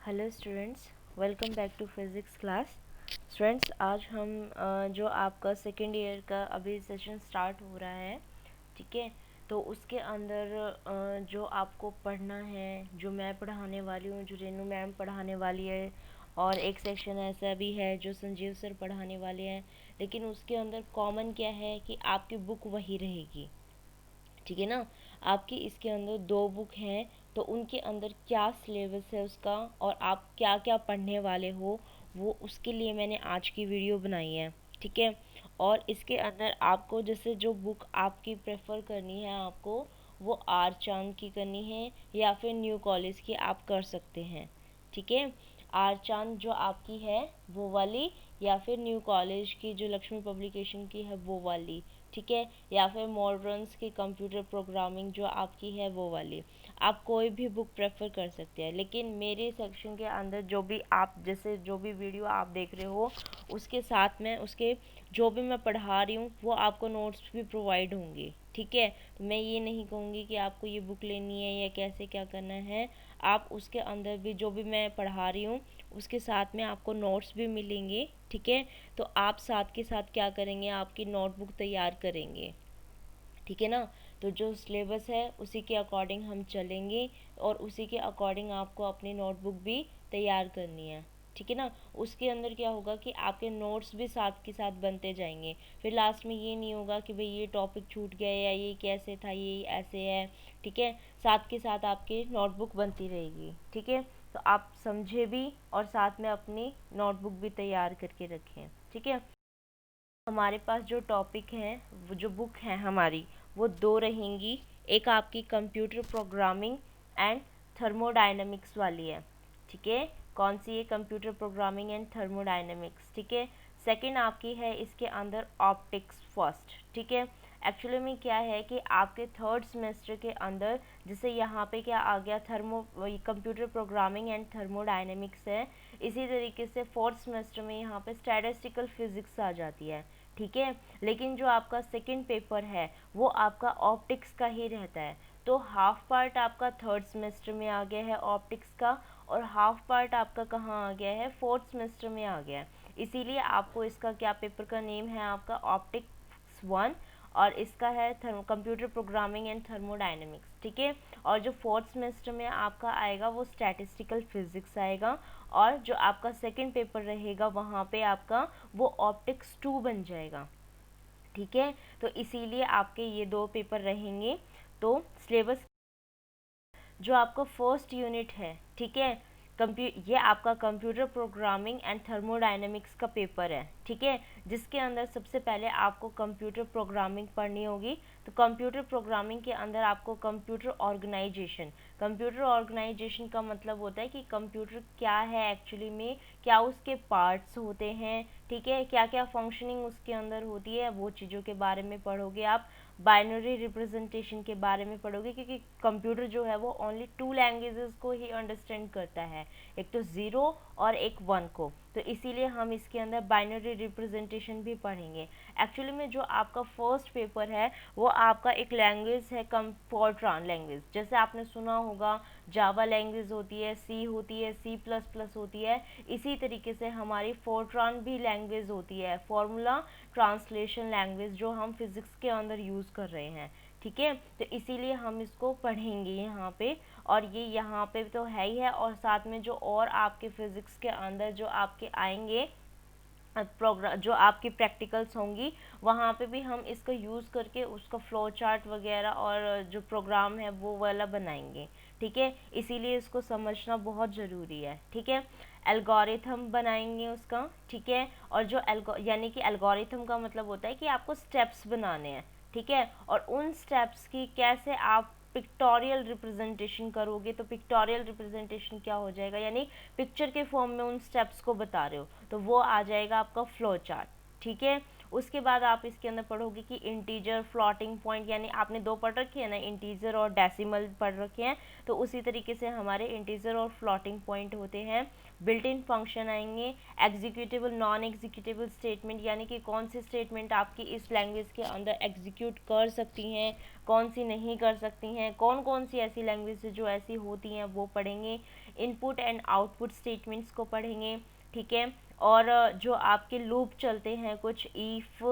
Hello students, welcome back to physics class. Students, आज हम जो आपका सेकेंड ईयर का अभी सेशन स्टार्ट हो रहा है, ठीक है। तो उसके अंदर जो आपको पढ़ना है, जो मैं पढ़ाने वाली हूँ, जो रेनू मैम पढ़ाने वाली है, और एक सेक्शन ऐसा भी है जो संजीव सर पढ़ाने वाले हैं। लेकिन उसके अंदर कॉमन क्या है कि आपकी बुक वही रहेगी, ठीक है ना। आपकी इसके अंदर दो बुक हैं, तो उनके अंदर क्या सिलेबस है उसका और आप क्या क्या पढ़ने वाले हो, वो उसके लिए मैंने आज की वीडियो बनाई है, ठीक है। और इसके अंदर आपको जैसे जो बुक आपकी प्रेफर करनी है, आपको वो आर चांद की करनी है या फिर न्यू कॉलेज की आप कर सकते हैं, ठीक है। आर चांद जो आपकी है वो वाली, या फिर न्यू कॉलेज की जो लक्ष्मी पब्लिकेशन की है वो वाली, ठीक है। या फिर मॉडर्न्स की कंप्यूटर प्रोग्रामिंग जो आपकी है वो वाली, आप कोई भी बुक प्रेफर कर सकते हैं। लेकिन मेरे सेक्शन के अंदर जो भी आप जैसे जो भी वीडियो आप देख रहे हो, उसके साथ में उसके जो भी मैं पढ़ा रही हूँ वो आपको नोट्स भी प्रोवाइड होंगे, ठीक है। तो मैं ये नहीं कहूँगी कि आपको ये बुक लेनी है या कैसे क्या करना है। आप उसके अंदर भी जो भी मैं पढ़ा रही हूँ उसके साथ में आपको नोट्स भी मिलेंगे, ठीक है। तो आप साथ के साथ क्या करेंगे, आपकी नोटबुक तैयार करेंगे, ठीक है ना। तो जो सिलेबस है उसी के अकॉर्डिंग हम चलेंगे, और उसी के अकॉर्डिंग आपको अपनी नोटबुक भी तैयार करनी है, ठीक है ना। उसके अंदर क्या होगा कि आपके नोट्स भी साथ के साथ बनते जाएंगे। फिर लास्ट में ये नहीं होगा कि भाई ये टॉपिक छूट गया या ये कैसे था, ये ऐसे है, ठीक है। साथ के साथ आपकी नोटबुक बनती रहेगी, ठीक है। तो आप समझे भी और साथ में अपनी नोटबुक भी तैयार करके रखें, ठीक है। हमारे पास जो टॉपिक हैं, वो जो बुक है हमारी, वो दो रहेंगी। एक आपकी कंप्यूटर प्रोग्रामिंग एंड थर्मोडायनेमिक्स वाली है, ठीक है। कौन सी है? कंप्यूटर प्रोग्रामिंग एंड थर्मोडायनेमिक्स, ठीक है। सेकंड आपकी है इसके अंदर ऑप्टिक्स फर्स्ट, ठीक है। एक्चुअली में क्या है कि आपके थर्ड सेमेस्टर के अंदर जैसे यहाँ पे क्या आ गया, कंप्यूटर प्रोग्रामिंग एंड थर्मोडायनेमिक्स है, इसी तरीके से फोर्थ सेमेस्टर में यहाँ पे स्टैटिस्टिकल फिजिक्स आ जाती है, ठीक है। लेकिन जो आपका सेकंड पेपर है वो आपका ऑप्टिक्स का ही रहता है। तो हाफ पार्ट आपका थर्ड सेमेस्टर में आ गया है ऑप्टिक्स का, और हाफ पार्ट आपका कहाँ आ गया है, फोर्थ सेमेस्टर में आ गया है। इसीलिए आपको इसका क्या पेपर का नेम है, आपका ऑप्टिक्स 1, और इसका है कंप्यूटर प्रोग्रामिंग एंड थर्मोडायनेमिक्स, ठीक है। और जो फोर्थ सेमेस्टर में आपका आएगा वो स्टैटिस्टिकल फिजिक्स आएगा, और जो आपका सेकंड पेपर रहेगा वहाँ पे आपका वो ऑप्टिक्स 2 बन जाएगा, ठीक है। तो इसीलिए आपके ये दो पेपर रहेंगे। तो सिलेबस जो आपका फर्स्ट यूनिट है, ठीक है, ये आपका कंप्यूटर प्रोग्रामिंग एंड थर्मोडायनेमिक्स का पेपर है, ठीक है। जिसके अंदर सबसे पहले आपको कंप्यूटर प्रोग्रामिंग पढ़नी होगी। तो कंप्यूटर प्रोग्रामिंग के अंदर आपको कंप्यूटर ऑर्गेनाइजेशन का मतलब होता है कि कंप्यूटर क्या है एक्चुअली में, क्या उसके पार्ट्स होते हैं, ठीक है, क्या क्या फंक्शनिंग उसके अंदर होती है, वो चीज़ों के बारे में पढ़ोगे आप। बाइनरी रिप्रेजेंटेशन के बारे में पढ़ोगे, क्योंकि कंप्यूटर जो है वो ओनली टू लैंग्वेजेस को ही अंडरस्टैंड करता है, एक तो ज़ीरो और एक वन को। तो इसीलिए हम इसके अंदर बाइनरी रिप्रेजेंटेशन भी पढ़ेंगे। एक्चुअली में जो आपका फर्स्ट पेपर है वो आपका एक लैंग्वेज है, फोर्ट्रान लैंग्वेज, जैसे आपने सुना होगा जावा लैंग्वेज होती है, सी होती है, C++ होती है। इसी तरीके से हमारी फोर्ट्रान भी लैंग्वेज होती है, फॉर्मूला ट्रांसलेशन लैंग्वेज, जो हम फिज़िक्स के अंदर यूज़ कर रहे हैं, ठीक है। तो इसीलिए हम इसको पढ़ेंगे यहाँ पे, और ये यहाँ पे तो है ही है, और साथ में जो और आपके फिज़िक्स के अंदर जो आपके आएंगे प्रोग्राम, जो आपकी प्रैक्टिकल्स होंगी, वहाँ पे भी हम इसका यूज़ करके उसका फ्लो चार्ट वगैरह और जो प्रोग्राम है वो वाला बनाएंगे, ठीक है। इसीलिए इसको समझना बहुत ज़रूरी है, ठीक है। एल्गोरिथम बनाएंगे उसका, ठीक है। और जो यानी कि एल्गोरिथम का मतलब होता है कि आपको स्टेप्स बनाने हैं, ठीक है। और उन स्टेप्स की कैसे आप पिक्टोरियल रिप्रेजेंटेशन करोगे, तो पिक्टोरियल रिप्रेजेंटेशन क्या हो जाएगा, यानी पिक्चर के फॉर्म में उन स्टेप्स को बता रहे हो, तो वो आ जाएगा आपका फ्लो चार्ट, ठीक है। उसके बाद आप इसके अंदर पढ़ोगे कि इंटीजर, फ्लोटिंग पॉइंट, यानी आपने दो पढ़ रखे हैं ना, इंटीजर और डेसिमल पढ़ रखे हैं, तो उसी तरीके से हमारे इंटीजर और फ्लोटिंग पॉइंट होते हैं। बिल्ट इन फंक्शन आएंगे, एग्जीक्यूटेबल, नॉन एग्जीक्यूटेबल स्टेटमेंट, यानी कि कौन सी स्टेटमेंट आपकी इस लैंग्वेज के अंदर एग्जीक्यूट कर सकती हैं, कौन सी नहीं कर सकती हैं, कौन कौन सी ऐसी लैंग्वेज जो ऐसी होती हैं वो पढ़ेंगे। इनपुट एंड आउटपुट स्टेटमेंट्स को पढ़ेंगे, ठीक है। और जो आपके लूप चलते हैं कुछ इफ़,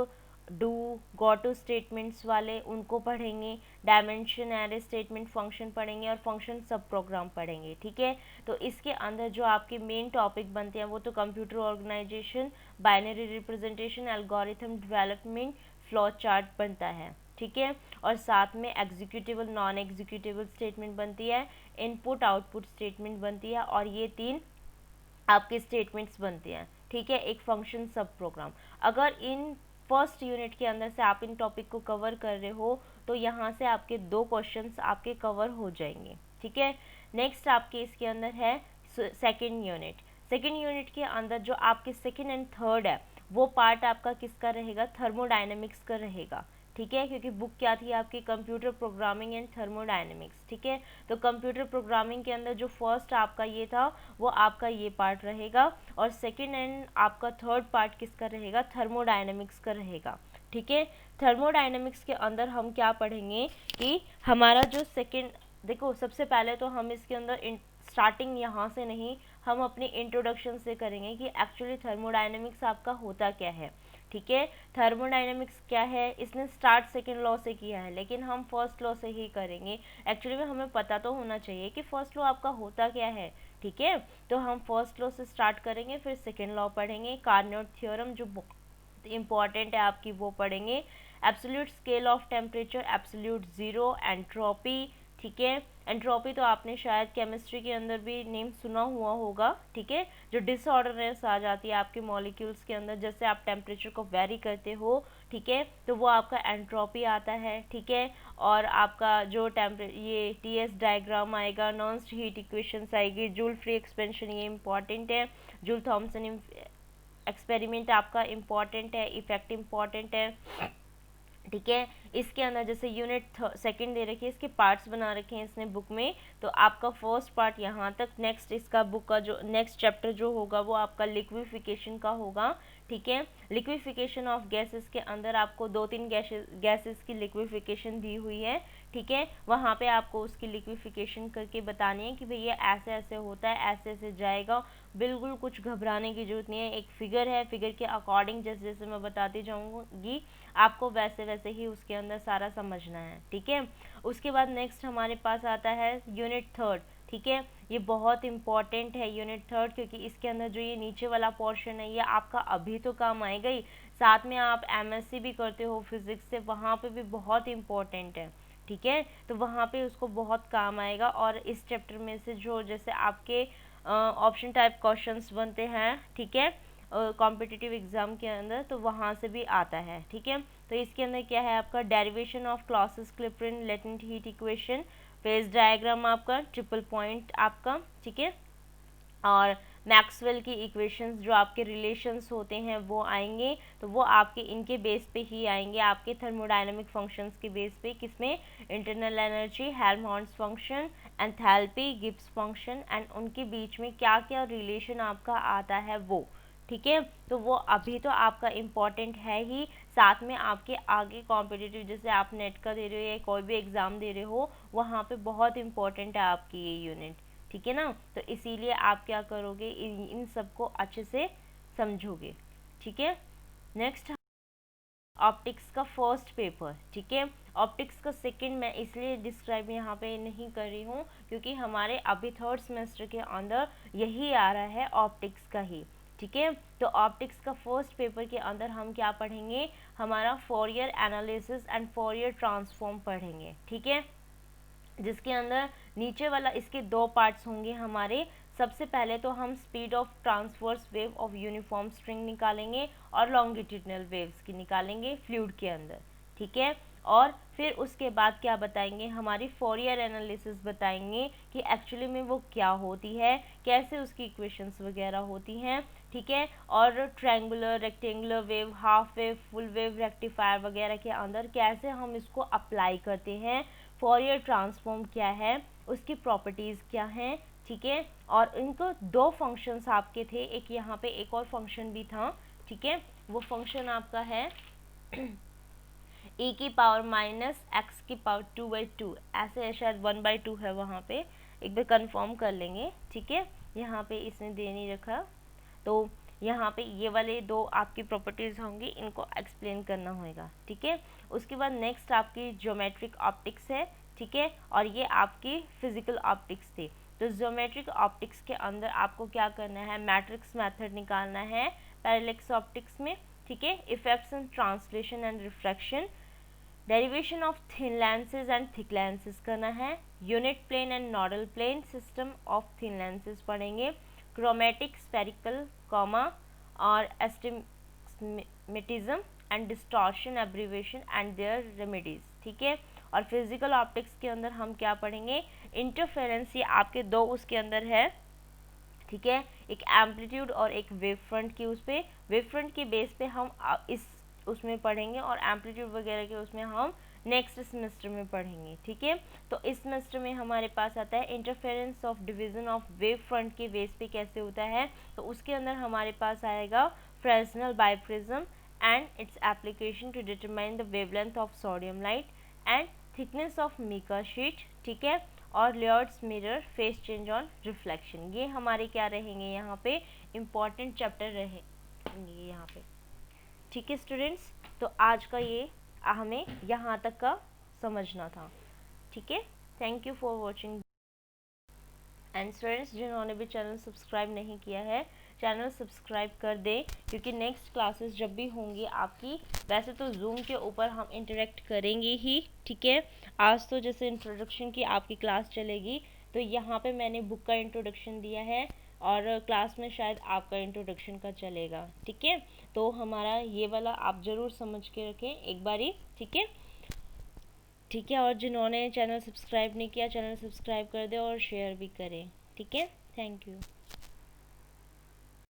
डू, गॉटो स्टेटमेंट्स वाले, उनको पढ़ेंगे। डायमेंशन एरे स्टेटमेंट फंक्शन पढ़ेंगे और फंक्शन सब प्रोग्राम पढ़ेंगे, ठीक है। तो इसके अंदर जो आपके मेन टॉपिक बनते हैं वो तो computer organisation, binary representation, algorithm development, flow chart बनता है, ठीक है। और साथ में एग्जीक्यूटेबल, नॉन एग्जीक्यूटेबल स्टेटमेंट बनती है, इनपुट आउटपुट स्टेटमेंट बनती है, और ये तीन आपके स्टेटमेंट्स बनते हैं, ठीक है, एक फंक्शन सब प्रोग्राम। अगर इन फर्स्ट यूनिट के अंदर से आप इन टॉपिक को कवर कर रहे हो तो यहाँ से आपके 2 क्वेश्चंस आपके कवर हो जाएंगे, ठीक है। नेक्स्ट आपके इसके अंदर है सेकेंड यूनिट। सेकेंड यूनिट के अंदर जो आपके सेकेंड एंड थर्ड है वो पार्ट आपका किसका रहेगा, थर्मोडायनेमिक्स का रहेगा, ठीक है, क्योंकि बुक क्या थी आपकी, कंप्यूटर प्रोग्रामिंग एंड थर्मोडायनेमिक्स, ठीक है। तो कंप्यूटर प्रोग्रामिंग के अंदर जो फर्स्ट आपका ये था वो आपका ये पार्ट रहेगा, और सेकंड एंड आपका थर्ड पार्ट किसका रहेगा, थर्मोडायनेमिक्स का रहेगा, ठीक है। थर्मोडायनेमिक्स के अंदर हम क्या पढ़ेंगे कि हमारा जो सेकंड, देखो सबसे पहले तो हम इसके अंदर स्टार्टिंग यहाँ से नहीं, हम अपनी इंट्रोडक्शन से करेंगे कि एक्चुअली थर्मोडायनेमिक्स आपका होता क्या है, ठीक है। थर्मोडायनेमिक्स क्या है, इसने स्टार्ट सेकंड लॉ से किया है, लेकिन हम फर्स्ट लॉ से ही करेंगे। एक्चुअली में हमें पता तो होना चाहिए कि फर्स्ट लॉ आपका होता क्या है, ठीक है। तो हम फर्स्ट लॉ से स्टार्ट करेंगे, फिर सेकंड लॉ पढ़ेंगे, कार्नोट थ्योरम जो बहुत इंपॉर्टेंट है आपकी वो पढ़ेंगे, absolute scale of temperature, absolute zero, entropy, ठीक है। एंट्रोपी तो आपने शायद केमिस्ट्री के अंदर भी नेम सुना हुआ होगा, ठीक है, जो डिसऑर्डरनेस आ जाती है आपके मॉलिक्यूल्स के अंदर, जैसे आप टेम्परेचर को वेरी करते हो, ठीक है, तो वो आपका एंट्रोपी आता है, ठीक है। और आपका जो ये टीएस डायग्राम आएगा, नॉन हीट इक्वेशंस आएगी, जूल फ्री एक्सपेंशन ये इंपॉर्टेंट है, जूल थॉमसन एक्सपेरिमेंट आपका इम्पॉर्टेंट है, इफेक्ट इम्पॉर्टेंट है, ठीक है। इसके अंदर जैसे यूनिट सेकंड दे रखी है, इसके पार्ट्स बना रखे हैं इसने बुक में, तो आपका फर्स्ट पार्ट यहाँ तक, नेक्स्ट इसका बुक का जो नेक्स्ट चैप्टर जो होगा वो आपका लिक्विफिकेशन का होगा, ठीक है। लिक्विफिकेशन ऑफ गैसेस के अंदर आपको 2-3 गैसेस की लिक्विफिकेशन दी हुई है, ठीक है। वहाँ पे आपको उसकी लिक्विफिकेशन करके बतानी है कि भैया ऐसे ऐसे होता है, ऐसे ऐसे जाएगा, बिल्कुल कुछ घबराने की जरूरत नहीं है। एक फिगर है, फिगर के अकॉर्डिंग जैसे जैसे मैं बताती जाऊँगी आपको वैसे वैसे ही उसके अंदर सारा समझना है, ठीक है। उसके बाद नेक्स्ट हमारे पास आता है यूनिट थर्ड, ठीक है। ये बहुत इंपॉर्टेंट है यूनिट थर्ड, क्योंकि इसके अंदर जो ये नीचे वाला पोर्शन है ये आपका अभी तो काम आएगा ही, साथ में आप एमएससी भी करते हो फिजिक्स से, वहाँ पे भी बहुत इंपॉर्टेंट है, ठीक है। तो वहाँ पे उसको बहुत काम आएगा। और इस चैप्टर में से जो जैसे आपके ऑप्शन टाइप क्वेश्चंस बनते हैं, ठीक है, कॉम्पिटिटिव एग्जाम के अंदर, तो वहाँ से भी आता है, ठीक है। तो इसके अंदर क्या है आपका, derivation of Clausius Clapeyron latent heat equation, phase diagram आपका, ट्रिपल पॉइंट आपका, ठीक है। और मैक्सवेल की इक्वेशंस जो आपके रिलेशंस होते हैं वो आएंगे, तो वो आपके इनके बेस पे ही आएंगे, आपके थर्मोडायनामिक फंक्शंस के बेस पे, किसमें, internal energy, Helmholtz function, enthalpy, Gibbs function, and उनके बीच में क्या क्या रिलेशन आपका आता है वो, ठीक है। तो वो अभी तो आपका इम्पॉर्टेंट है ही, साथ में आपके आगे कॉम्पिटिटिव जैसे आप नेट का दे रहे हो या कोई भी एग्ज़ाम दे रहे हो, वहाँ पे बहुत इंपॉर्टेंट है आपकी ये यूनिट, ठीक है ना। तो इसीलिए आप क्या करोगे, इन सबको अच्छे से समझोगे, ठीक है। नेक्स्ट ऑप्टिक्स का फर्स्ट पेपर, ठीक है। ऑप्टिक्स का सेकंड मैं इसलिए डिस्क्राइब यहाँ पे नहीं कर रही हूँ क्योंकि हमारे अभी थर्ड सेमेस्टर के अंदर यही आ रहा है ऑप्टिक्स का ही, ठीक है। तो ऑप्टिक्स का फर्स्ट पेपर के अंदर हम क्या पढ़ेंगे, हमारा Fourier analysis and Fourier transform पढ़ेंगे, ठीक है, जिसके अंदर नीचे वाला इसके 2 पार्ट्स होंगे हमारे। सबसे पहले तो हम speed of transverse wave of uniform string निकालेंगे और लॉन्गिट्यूडनल वेव्स की निकालेंगे फ्लूइड के अंदर, ठीक है। और फिर उसके बाद क्या बताएंगे, हमारी फोरियर एनालिसिस बताएंगे कि एक्चुअली में वो क्या होती है, कैसे उसकी इक्वेशंस वगैरह होती हैं, ठीक है। और triangular, rectangular wave, half wave, full wave, rectifier वगैरह के अंदर कैसे हम इसको अप्लाई करते हैं, फोरियर ट्रांसफॉर्म क्या है, उसकी प्रॉपर्टीज़ क्या हैं, ठीक है। और इनको दो फंक्शंस आपके थे, एक यहाँ पे एक और फंक्शन भी था, ठीक है। वो फंक्शन आपका है e की पावर माइनस एक्स की पावर 2/2, ऐसे है, शायद 1/2 है वहाँ पे, एक बार कंफर्म कर लेंगे, ठीक है। यहाँ पे इसने दे नहीं रखा, तो यहाँ पे ये वाले दो आपकी प्रॉपर्टीज़ होंगी, इनको एक्सप्लेन करना होगा, ठीक है। उसके बाद नेक्स्ट आपकी ज्योमेट्रिक ऑप्टिक्स है, ठीक है, और ये आपकी फिजिकल ऑप्टिक्स थी। तो ज्योमेट्रिक ऑप्टिक्स के अंदर आपको क्या करना है, मैट्रिक्स मेथड निकालना है पैरेलैक्स ऑप्टिक्स में, ठीक है। Effects in translation and refraction, derivation of thin lenses and thick lenses करना है, unit plane and nodal plane system of thin lenses पढ़ेंगे, क्रोमेटिक स्फेरिकल कॉमा और astigmatism and distortion abbreviation and their remedies, ठीक है। और physical optics के अंदर हम क्या पढ़ेंगे, इंटरफेरेंस, ये आपके दो उसके अंदर है, ठीक है, एक एम्पलीट्यूड और एक वेव फ्रंट की, उस पे वेव फ्रंट के बेस पे हम इस उसमें पढ़ेंगे, और एम्पलीट्यूड वगैरह के उसमें हम नेक्स्ट सेमेस्टर में पढ़ेंगे, ठीक है। तो इस सेमेस्टर में हमारे पास आता है interference of division of wave front के बेस पे कैसे होता है, तो उसके अंदर हमारे पास आएगा Fresnel biprism and its application to determine the wavelength of sodium light and thickness of mica sheet, ठीक है, और layers mirror, phase change on reflection, ये हमारे क्या रहेंगे यहाँ पे इम्पॉर्टेंट चैप्टर रहेंगे यहाँ पे, ठीक है स्टूडेंट्स। तो आज का ये हमें यहाँ तक का समझना था, ठीक है। Thank you for watching. And students जिन्होंने भी चैनल सब्सक्राइब नहीं किया है, चैनल सब्सक्राइब कर दें, क्योंकि नेक्स्ट क्लासेस जब भी होंगी आपकी, वैसे तो जूम के ऊपर हम इंटरेक्ट करेंगे ही, ठीक है। आज तो जैसे इंट्रोडक्शन की आपकी क्लास चलेगी, तो यहाँ पे मैंने बुक का इंट्रोडक्शन दिया है, और क्लास में शायद आपका इंट्रोडक्शन का चलेगा, ठीक है। तो हमारा ये वाला आप ज़रूर समझ के रखें एक बारी, ठीक है, ठीक है। और जिन्होंने चैनल सब्सक्राइब नहीं किया, चैनल सब्सक्राइब कर दें और शेयर भी करें, ठीक है। Thank you.